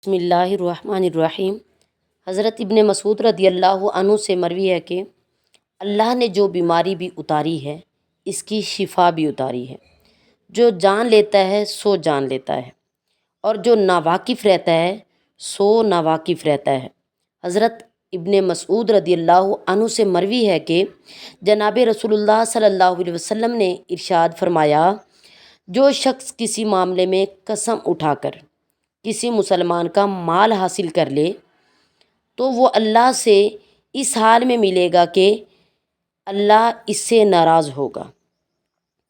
بسم اللہ الرحمن الرحیم۔ حضرت ابن مسعود رضی اللہ عنہ سے مروی ہے کہ اللہ نے جو بیماری بھی اتاری ہے اس کی شفا بھی اتاری ہے۔ جو جان لیتا ہے سو جان لیتا ہے، اور جو ناواقف رہتا ہے سو ناواقف رہتا ہے۔ حضرت ابن مسعود رضی اللہ عنہ سے مروی ہے کہ جناب رسول اللہ صلی اللہ علیہ وسلم نے ارشاد فرمایا، جو شخص کسی معاملے میں قسم اٹھا کر کسی مسلمان کا مال حاصل کر لے تو وہ اللہ سے اس حال میں ملے گا کہ اللہ اس سے ناراض ہوگا۔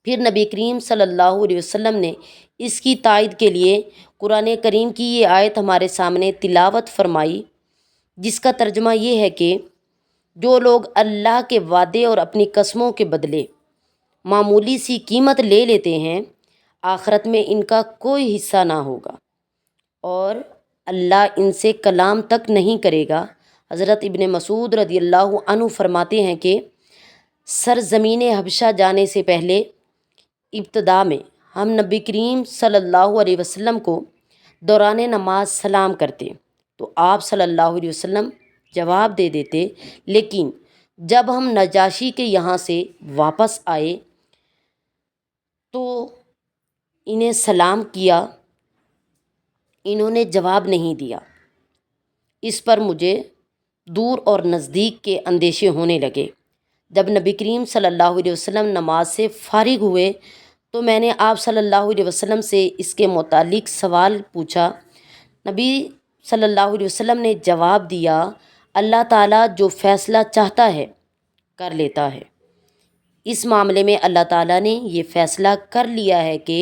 پھر نبی کریم صلی اللہ علیہ وسلم نے اس کی تائید کے لیے قرآن کریم کی یہ آیت ہمارے سامنے تلاوت فرمائی، جس کا ترجمہ یہ ہے کہ جو لوگ اللہ کے وعدے اور اپنی قسموں کے بدلے معمولی سی قیمت لے لیتے ہیں، آخرت میں ان کا کوئی حصہ نہ ہوگا اور اللہ ان سے کلام تک نہیں کرے گا۔ حضرت ابن مسعود رضی اللہ عنہ فرماتے ہیں کہ سرزمین حبشہ جانے سے پہلے ابتدا میں ہم نبی کریم صلی اللہ علیہ وسلم کو دوران نماز سلام کرتے تو آپ صلی اللہ علیہ وسلم جواب دے دیتے، لیکن جب ہم نجاشی کے یہاں سے واپس آئے تو انہیں سلام کیا، انہوں نے جواب نہیں دیا۔ اس پر مجھے دور اور نزدیک کے اندیشے ہونے لگے۔ جب نبی کریم صلی اللہ علیہ وسلم نماز سے فارغ ہوئے تو میں نے آپ صلی اللہ علیہ وسلم سے اس کے متعلق سوال پوچھا۔ نبی صلی اللہ علیہ وسلم نے جواب دیا، اللہ تعالیٰ جو فیصلہ چاہتا ہے کر لیتا ہے۔ اس معاملے میں اللہ تعالیٰ نے یہ فیصلہ کر لیا ہے کہ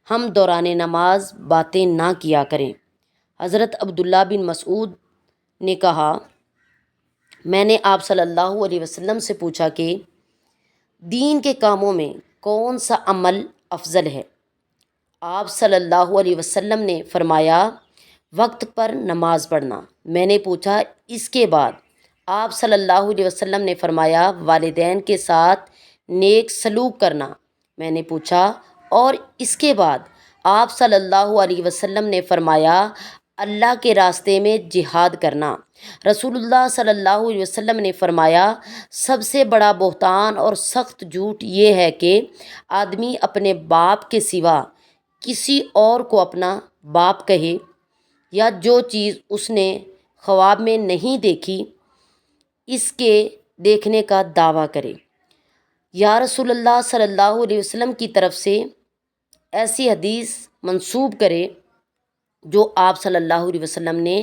ہم دوران نماز باتیں نہ کیا کریں۔ حضرت عبداللہ بن مسعود نے کہا، میں نے آپ صلی اللہ علیہ وسلم سے پوچھا کہ دین کے کاموں میں کون سا عمل افضل ہے؟ آپ صلی اللہ علیہ وسلم نے فرمایا، وقت پر نماز پڑھنا۔ میں نے پوچھا، اس کے بعد؟ آپ صلی اللہ علیہ وسلم نے فرمایا، والدین کے ساتھ نیک سلوک کرنا۔ میں نے پوچھا، اور اس کے بعد؟ آپ صلی اللہ علیہ وسلم نے فرمایا، اللہ کے راستے میں جہاد کرنا۔ رسول اللہ صلی اللہ علیہ وسلم نے فرمایا، سب سے بڑا بہتان اور سخت جھوٹ یہ ہے کہ آدمی اپنے باپ کے سوا کسی اور کو اپنا باپ کہے، یا جو چیز اس نے خواب میں نہیں دیکھی اس کے دیکھنے کا دعویٰ کرے، یا رسول اللہ صلی اللہ علیہ وسلم کی طرف سے ایسی حدیث منسوب کرے جو آپ صلی اللہ علیہ وسلم نے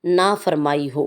نہ فرمائی ہو۔